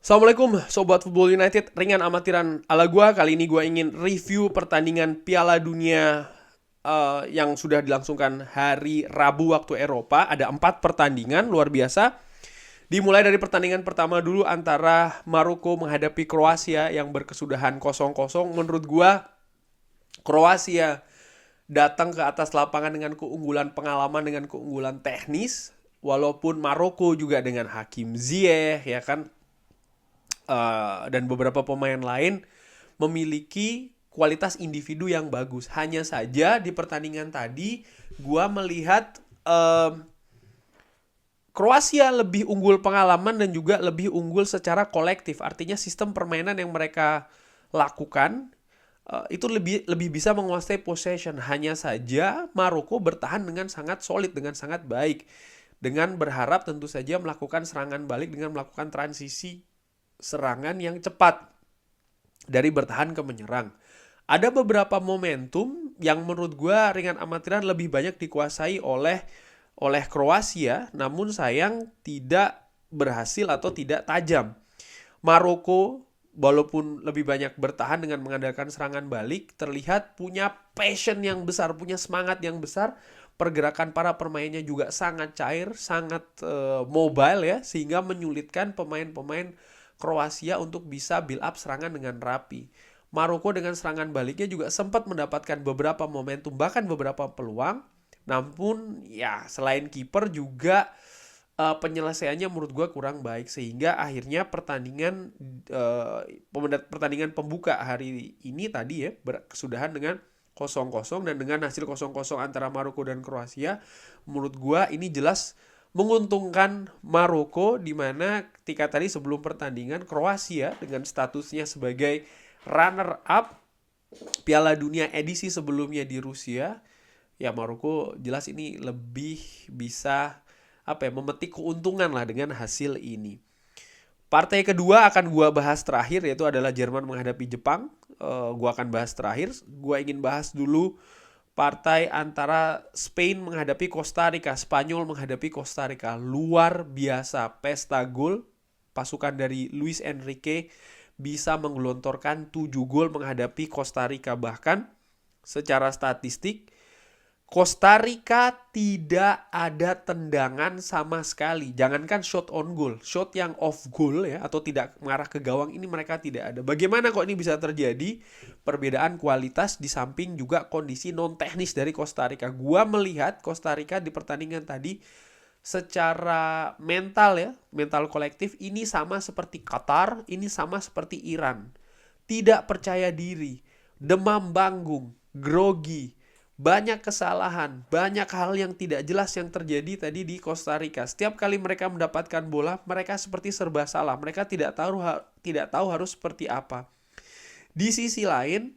Assalamualaikum Sobat Football United, ringan amatiran ala gua. Kali ini gua ingin review pertandingan Piala Dunia yang sudah dilangsungkan hari Rabu waktu Eropa. Ada 4 pertandingan luar biasa. Dimulai dari pertandingan pertama dulu antara Maroko menghadapi Kroasia yang berkesudahan 0-0. Menurut gua Kroasia datang ke atas lapangan dengan keunggulan pengalaman, dengan keunggulan teknis. Walaupun Maroko juga dengan Hakim Ziyech ya kan, dan beberapa pemain lain memiliki kualitas individu yang bagus. Hanya saja di pertandingan tadi gua melihat Kroasia lebih unggul pengalaman dan juga lebih unggul secara kolektif. Artinya sistem permainan yang mereka lakukan itu lebih bisa menguasai possession. Hanya saja Maroko bertahan dengan sangat solid, dengan sangat baik, dengan berharap tentu saja melakukan serangan balik dengan melakukan transisi serangan yang cepat dari bertahan ke menyerang. Ada beberapa momentum yang menurut gue ringan amatiran lebih banyak dikuasai oleh Kroasia, namun sayang tidak berhasil atau tidak tajam. Maroko walaupun lebih banyak bertahan dengan mengandalkan serangan balik, terlihat punya passion yang besar, punya semangat yang besar. Pergerakan para pemainnya juga sangat cair, sangat mobile ya, sehingga menyulitkan pemain-pemain Kroasia untuk bisa build up serangan dengan rapi. Maroko dengan serangan baliknya juga sempat mendapatkan beberapa momentum, bahkan beberapa peluang. Namun ya selain kiper juga penyelesaiannya menurut gue kurang baik, sehingga akhirnya pertandingan pembuka hari ini tadi ya berkesudahan dengan 0-0, dan dengan hasil 0-0 antara Maroko dan Kroasia menurut gue ini jelas menguntungkan Maroko, di mana ketika tadi sebelum pertandingan Kroasia dengan statusnya sebagai runner up Piala Dunia edisi sebelumnya di Rusia, ya Maroko jelas ini lebih bisa memetik keuntungan lah dengan hasil ini. Partai kedua akan gua bahas terakhir, yaitu adalah Jerman menghadapi Jepang. Gua akan bahas terakhir. Gua ingin bahas dulu partai antara Spain menghadapi Costa Rica, Spanyol menghadapi Costa Rica. Luar biasa, pesta gol. Pasukan dari Luis Enrique bisa menggelontorkan 7 gol menghadapi Costa Rica. Bahkan secara statistik Costa Rica tidak ada tendangan sama sekali. Jangankan shot on goal, shot yang off goal ya, atau tidak mengarah ke gawang, ini mereka tidak ada. Bagaimana kok ini bisa terjadi? Perbedaan kualitas di samping juga kondisi non teknis dari Costa Rica. Gua melihat Costa Rica di pertandingan tadi secara mental ya, mental kolektif ini sama seperti Qatar, ini sama seperti Iran. Tidak percaya diri, demam panggung, grogi, banyak kesalahan, banyak hal yang tidak jelas yang terjadi tadi di Costa Rica. Setiap kali mereka mendapatkan bola, mereka seperti serba salah. Mereka tidak tahu harus seperti apa. Di sisi lain,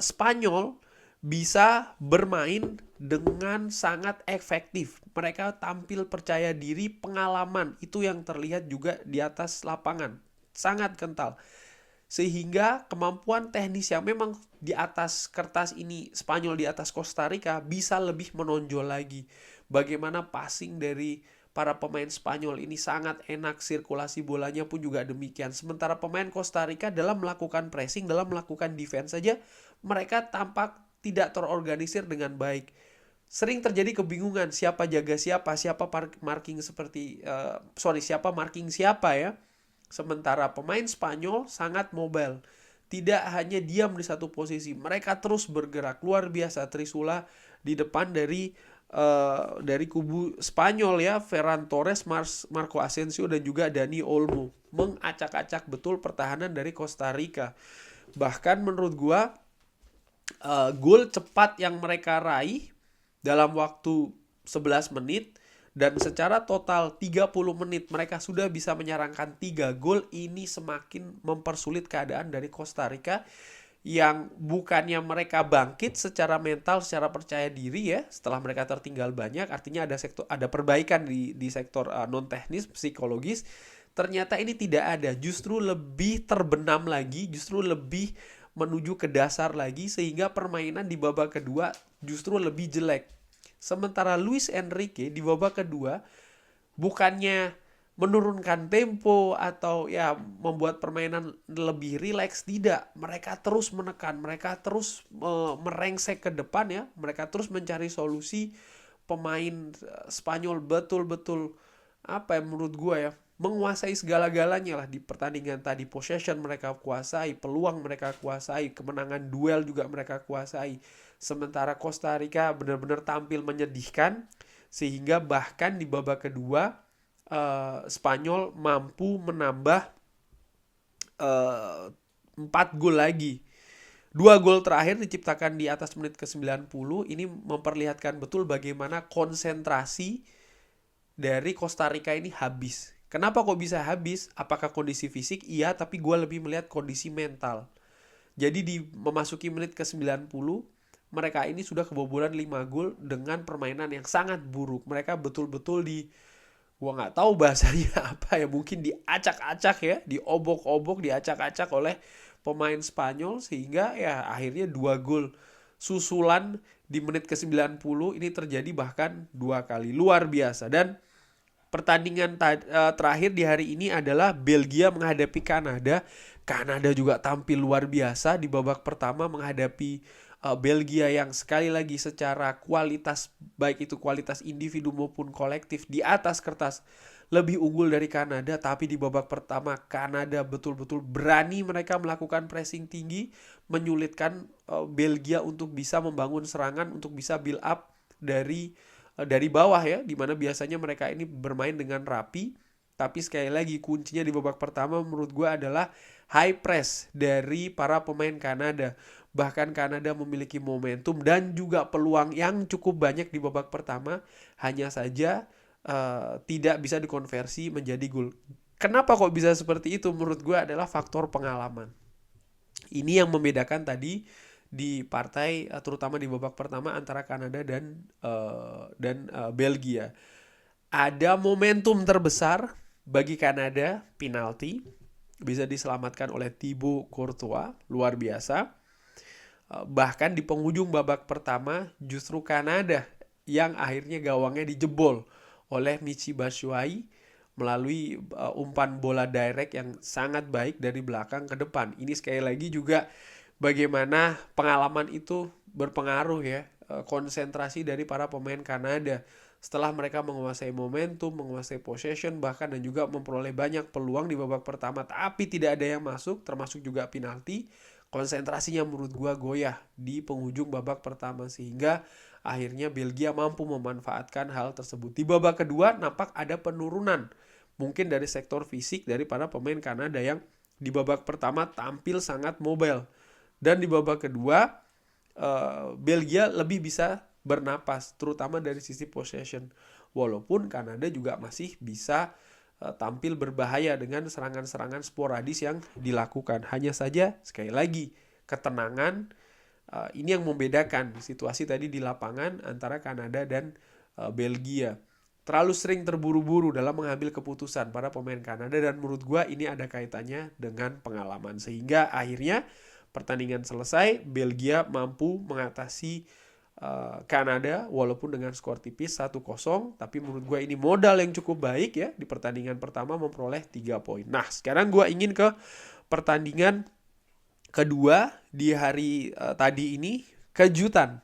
Spanyol bisa bermain dengan sangat efektif. Mereka tampil percaya diri, pengalaman itu yang terlihat juga di atas lapangan. Sangat kental. Sehingga kemampuan teknis yang memang di atas kertas ini Spanyol di atas Costa Rica bisa lebih menonjol lagi. Bagaimana passing dari para pemain Spanyol ini sangat enak, sirkulasi bolanya pun juga demikian. Sementara pemain Costa Rica dalam melakukan pressing, dalam melakukan defense saja, mereka tampak tidak terorganisir dengan baik. Sering terjadi kebingungan siapa jaga siapa, siapa marking siapa ya. Sementara pemain Spanyol sangat mobile. Tidak hanya diam di satu posisi, mereka terus bergerak. Luar biasa Trisula di depan dari kubu Spanyol ya, Ferran Torres, Marco Asensio dan juga Dani Olmo mengacak-acak betul pertahanan dari Costa Rica. Bahkan menurut gua gol cepat yang mereka raih dalam waktu 11 menit dan secara total 30 menit mereka sudah bisa menyerangkan 3 gol. Ini semakin mempersulit keadaan dari Costa Rica, yang bukannya mereka bangkit secara mental, secara percaya diri ya setelah mereka tertinggal banyak. Artinya ada perbaikan di sektor non teknis, psikologis. Ternyata ini tidak ada, justru lebih terbenam lagi, justru lebih menuju ke dasar lagi, sehingga permainan di babak kedua justru lebih jelek. Sementara Luis Enrique di babak kedua bukannya menurunkan tempo atau ya membuat permainan lebih rileks. Tidak, mereka terus menekan, mereka terus merengsek ke depan ya, mereka terus mencari solusi. Pemain Spanyol betul-betul apa ya, menurut gue ya, menguasai segala-galanya lah di pertandingan tadi. Possession mereka kuasai, peluang mereka kuasai, kemenangan duel juga mereka kuasai. Sementara Costa Rica benar-benar tampil menyedihkan, sehingga bahkan di babak kedua Spanyol mampu menambah 4 gol lagi. 2 gol terakhir diciptakan di atas menit ke-90. Ini memperlihatkan betul bagaimana konsentrasi dari Costa Rica ini habis. Kenapa kok bisa habis? Apakah kondisi fisik? Iya, tapi gue lebih melihat kondisi mental. Jadi di memasuki menit ke-90, mereka ini sudah kebobolan 5 gol dengan permainan yang sangat buruk. Mereka betul-betul gua nggak tahu bahasanya apa ya, mungkin diacak-acak ya, diobok-obok, diacak-acak oleh pemain Spanyol, sehingga ya akhirnya 2 gol susulan di menit ke-90 ini terjadi bahkan 2 kali. Luar biasa. Dan pertandingan terakhir di hari ini adalah Belgia menghadapi Kanada. Kanada juga tampil luar biasa di babak pertama menghadapi Belgia yang sekali lagi secara kualitas, baik itu kualitas individu maupun kolektif, di atas kertas lebih unggul dari Kanada. Tapi di babak pertama Kanada betul-betul berani, mereka melakukan pressing tinggi, menyulitkan Belgia untuk bisa membangun serangan, untuk bisa build up dari bawah ya, dimana biasanya mereka ini bermain dengan rapi. Tapi sekali lagi kuncinya di babak pertama menurut gue adalah high press dari para pemain Kanada. Bahkan Kanada memiliki momentum dan juga peluang yang cukup banyak di babak pertama, hanya saja tidak bisa dikonversi menjadi gol. Kenapa kok bisa seperti itu? Menurut gue adalah faktor pengalaman. Ini yang membedakan tadi di partai, terutama di babak pertama antara Kanada dan Belgia. Ada momentum terbesar bagi Kanada, penalti bisa diselamatkan oleh Thibaut Courtois, luar biasa. Bahkan di penghujung babak pertama justru Kanada yang akhirnya gawangnya dijebol oleh Michy Batshuayi melalui umpan bola direct yang sangat baik dari belakang ke depan. Ini sekali lagi juga bagaimana pengalaman itu berpengaruh ya, konsentrasi dari para pemain Kanada. Setelah mereka menguasai momentum, menguasai possession, bahkan dan juga memperoleh banyak peluang di babak pertama, tapi tidak ada yang masuk, termasuk juga penalti, konsentrasinya menurut gua goyah di penghujung babak pertama, sehingga akhirnya Belgia mampu memanfaatkan hal tersebut. Di babak kedua nampak ada penurunan mungkin dari sektor fisik dari para pemain Kanada yang di babak pertama tampil sangat mobile, dan di babak kedua Belgia lebih bisa bernapas, terutama dari sisi possession. Walaupun Kanada juga masih bisa tampil berbahaya dengan serangan-serangan sporadis yang dilakukan. Hanya saja sekali lagi ketenangan ini yang membedakan situasi tadi di lapangan antara Kanada dan Belgia. Terlalu sering terburu-buru dalam mengambil keputusan para pemain Kanada, dan menurut gue ini ada kaitannya dengan pengalaman. Sehingga akhirnya pertandingan selesai, Belgia mampu mengatasi Kanada walaupun dengan skor tipis 1-0, tapi menurut gue ini modal yang cukup baik ya, di pertandingan pertama memperoleh 3 poin. Nah, sekarang gue ingin ke pertandingan kedua di hari tadi ini. Kejutan,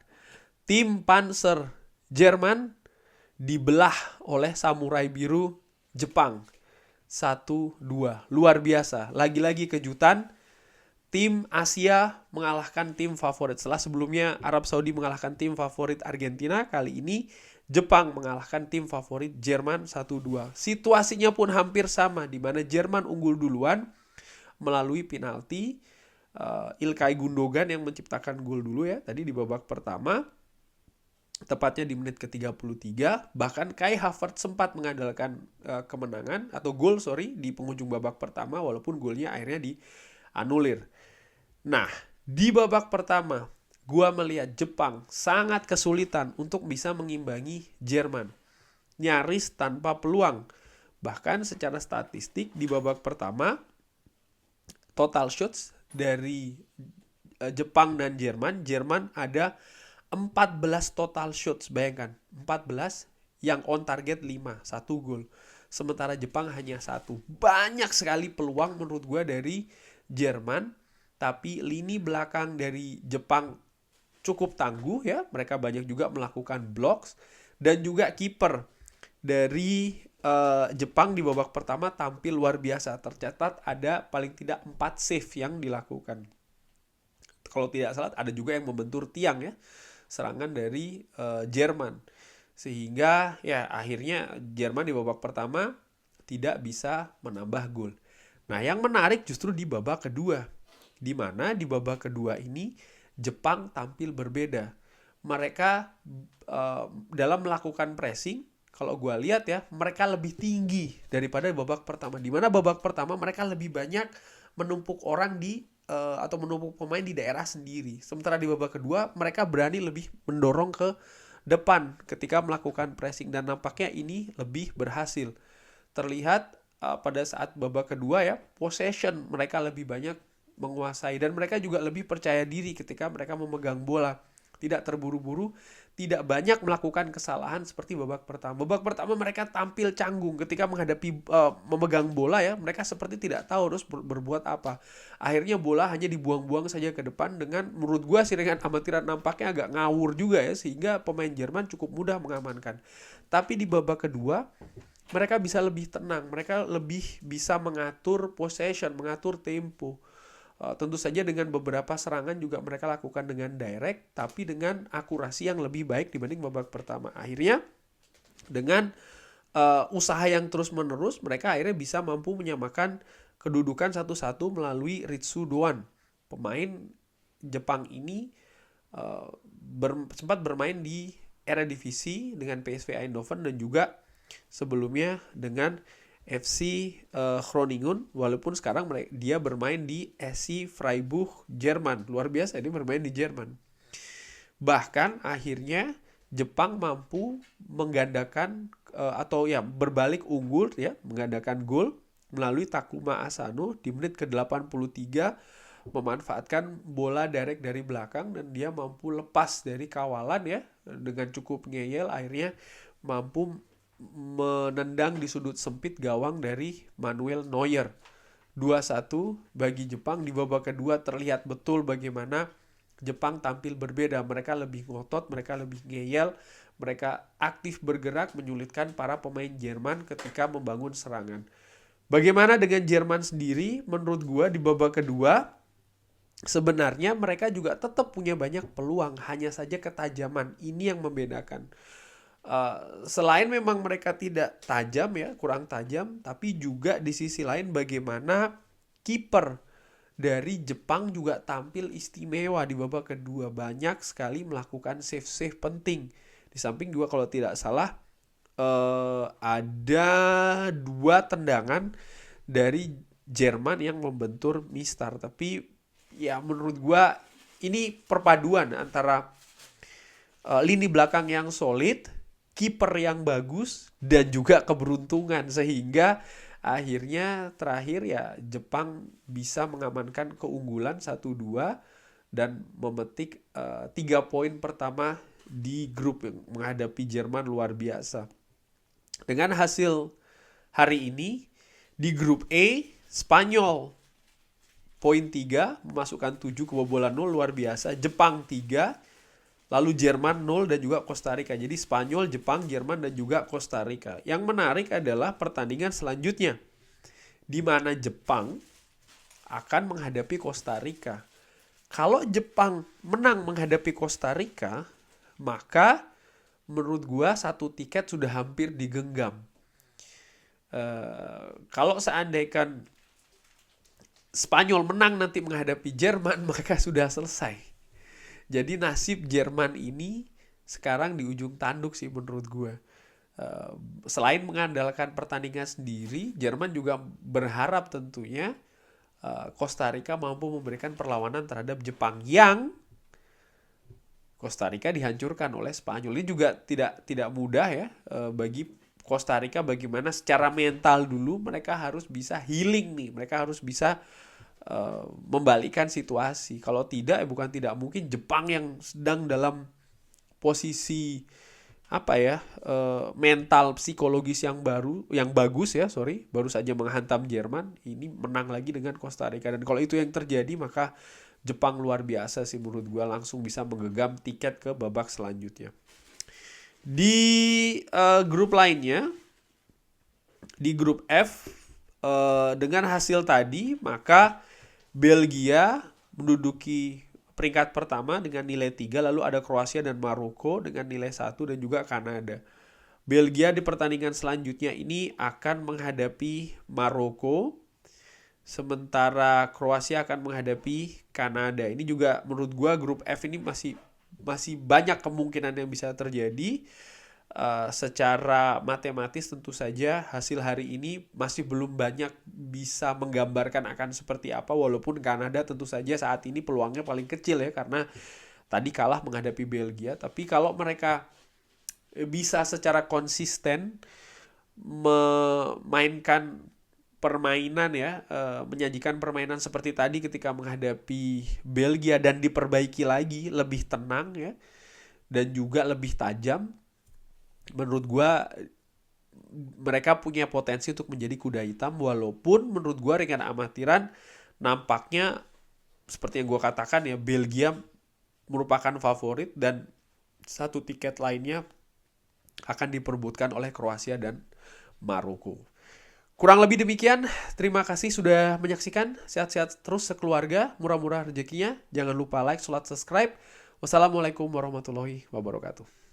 tim Panzer Jerman dibelah oleh Samurai Biru Jepang 1-2. Luar biasa, lagi-lagi kejutan. Tim Asia mengalahkan tim favorit. Setelah sebelumnya Arab Saudi mengalahkan tim favorit Argentina, kali ini Jepang mengalahkan tim favorit Jerman 1-2. Situasinya pun hampir sama, di mana Jerman unggul duluan melalui penalti. Ilkay Gundogan yang menciptakan gol dulu ya, tadi di babak pertama, tepatnya di menit ke-33. Bahkan Kai Havertz sempat mengandalkan kemenangan atau gol di penghujung babak pertama, walaupun golnya akhirnya dianulir. Nah, di babak pertama, gua melihat Jepang sangat kesulitan untuk bisa mengimbangi Jerman. Nyaris tanpa peluang. Bahkan secara statistik di babak pertama, total shots dari Jepang dan Jerman ada 14 total shots. Bayangkan, 14 yang on target 5, 1 gol. sementara Jepang hanya 1. Banyak sekali peluang menurut gue dari Jerman, tapi lini belakang dari Jepang cukup tangguh ya. Mereka banyak juga melakukan blocks, dan juga kiper dari Jepang di babak pertama tampil luar biasa. Tercatat ada paling tidak 4 save yang dilakukan. Kalau tidak salah ada juga yang membentur tiang ya, serangan dari Jerman. Sehingga ya akhirnya Jerman di babak pertama tidak bisa menambah gol. Nah, yang menarik justru di babak kedua, di mana di babak kedua ini Jepang tampil berbeda. Mereka dalam melakukan pressing, kalau gue lihat ya, mereka lebih tinggi daripada babak pertama. Di mana babak pertama mereka lebih banyak menumpuk orang atau menumpuk pemain di daerah sendiri. Sementara di babak kedua mereka berani lebih mendorong ke depan ketika melakukan pressing, dan nampaknya ini lebih berhasil. Terlihat pada saat babak kedua ya, possession mereka lebih banyak menguasai, dan mereka juga lebih percaya diri ketika mereka memegang bola. Tidak terburu-buru, tidak banyak melakukan kesalahan seperti babak pertama. Babak pertama mereka tampil canggung ketika menghadapi memegang bola ya. Mereka seperti tidak tahu harus berbuat apa. Akhirnya bola hanya dibuang-buang saja ke depan dengan, menurut gue sih dengan amatiran nampaknya agak ngawur juga ya, sehingga pemain Jerman cukup mudah mengamankan. Tapi di babak kedua mereka bisa lebih tenang, mereka lebih bisa mengatur possession, mengatur tempo. Tentu saja dengan beberapa serangan juga mereka lakukan dengan direct, tapi dengan akurasi yang lebih baik dibanding babak pertama. Akhirnya dengan usaha yang terus menerus, mereka akhirnya bisa mampu menyamakan kedudukan 1-1 melalui Ritsu Doan. Pemain Jepang ini sempat bermain di Eredivisie dengan PSV Eindhoven, dan juga sebelumnya dengan FC Groningen, walaupun sekarang dia bermain di SC Freiburg Jerman. Luar biasa, dia bermain di Jerman. Bahkan akhirnya Jepang mampu menggandakan atau ya berbalik unggul ya, menggandakan gol melalui Takuma Asano di menit ke-83, memanfaatkan bola direct dari belakang, dan dia mampu lepas dari kawalan ya dengan cukup ngeyel, akhirnya mampu menendang di sudut sempit gawang dari Manuel Neuer. 2-1 bagi Jepang. Di babak kedua terlihat betul bagaimana Jepang tampil berbeda. Mereka lebih ngotot, mereka lebih ngeyel, mereka aktif bergerak menyulitkan para pemain Jerman ketika membangun serangan. Bagaimana dengan Jerman sendiri? Menurut gue di babak kedua sebenarnya mereka juga tetap punya banyak peluang, hanya saja ketajaman ini yang membedakan. Selain memang mereka tidak tajam ya, kurang tajam, tapi juga di sisi lain bagaimana kiper dari Jepang juga tampil istimewa di babak kedua. Banyak sekali melakukan save-save penting. Di samping juga kalau tidak salah ada 2 tendangan dari Jerman yang membentur Mistar. Tapi ya menurut gua ini perpaduan antara lini belakang yang solid, kiper yang bagus, dan juga keberuntungan, sehingga akhirnya terakhir ya Jepang bisa mengamankan keunggulan 1-2 dan memetik 3 poin pertama di grup yang menghadapi Jerman. Luar biasa. Dengan hasil hari ini di grup A, Spanyol poin 3 memasukkan 7 kebobolan 0, luar biasa. Jepang 3, lalu Jerman 0, dan juga Costa Rica. Jadi Spanyol, Jepang, Jerman, dan juga Costa Rica. Yang menarik adalah pertandingan selanjutnya, di mana Jepang akan menghadapi Costa Rica. Kalau Jepang menang menghadapi Costa Rica, maka menurut gua 1 tiket sudah hampir digenggam. Kalau seandainya Spanyol menang nanti menghadapi Jerman, maka sudah selesai. Jadi nasib Jerman ini sekarang di ujung tanduk sih menurut gue. Selain mengandalkan pertandingan sendiri, Jerman juga berharap tentunya Costa Rica mampu memberikan perlawanan terhadap Jepang, yang Costa Rica dihancurkan oleh Spanyol. Ini juga tidak mudah ya bagi Costa Rica, bagaimana secara mental dulu mereka harus bisa healing nih, mereka harus bisa membalikkan situasi. Kalau tidak, bukan tidak mungkin Jepang yang sedang dalam posisi mental psikologis yang bagus ya, baru saja menghantam Jerman, ini menang lagi dengan Costa Rica. Dan kalau itu yang terjadi, maka Jepang luar biasa sih menurut gue, langsung bisa menggenggam tiket ke babak selanjutnya. Di grup lainnya, di grup F, dengan hasil tadi, maka Belgia menduduki peringkat pertama dengan nilai 3, lalu ada Kroasia dan Maroko dengan nilai 1, dan juga Kanada. Belgia di pertandingan selanjutnya ini akan menghadapi Maroko, sementara Kroasia akan menghadapi Kanada. Ini juga menurut gua grup F ini masih banyak kemungkinan yang bisa terjadi. Secara matematis tentu saja hasil hari ini masih belum banyak bisa menggambarkan akan seperti apa, walaupun Kanada tentu saja saat ini peluangnya paling kecil ya, karena tadi kalah menghadapi Belgia. Tapi kalau mereka bisa secara konsisten memainkan permainan ya, menyajikan permainan seperti tadi ketika menghadapi Belgia dan diperbaiki lagi, lebih tenang ya, dan juga lebih tajam, menurut gua mereka punya potensi untuk menjadi kuda hitam. Walaupun menurut gua rekan amatiran nampaknya seperti yang gua katakan ya, Belgia merupakan favorit dan satu tiket lainnya akan diperebutkan oleh Kroasia dan Maroko. Kurang lebih demikian. Terima kasih sudah menyaksikan. Sehat-sehat terus sekeluarga, murah-murah rezekinya. Jangan lupa like, sholat, subscribe. Wassalamualaikum warahmatullahi wabarakatuh.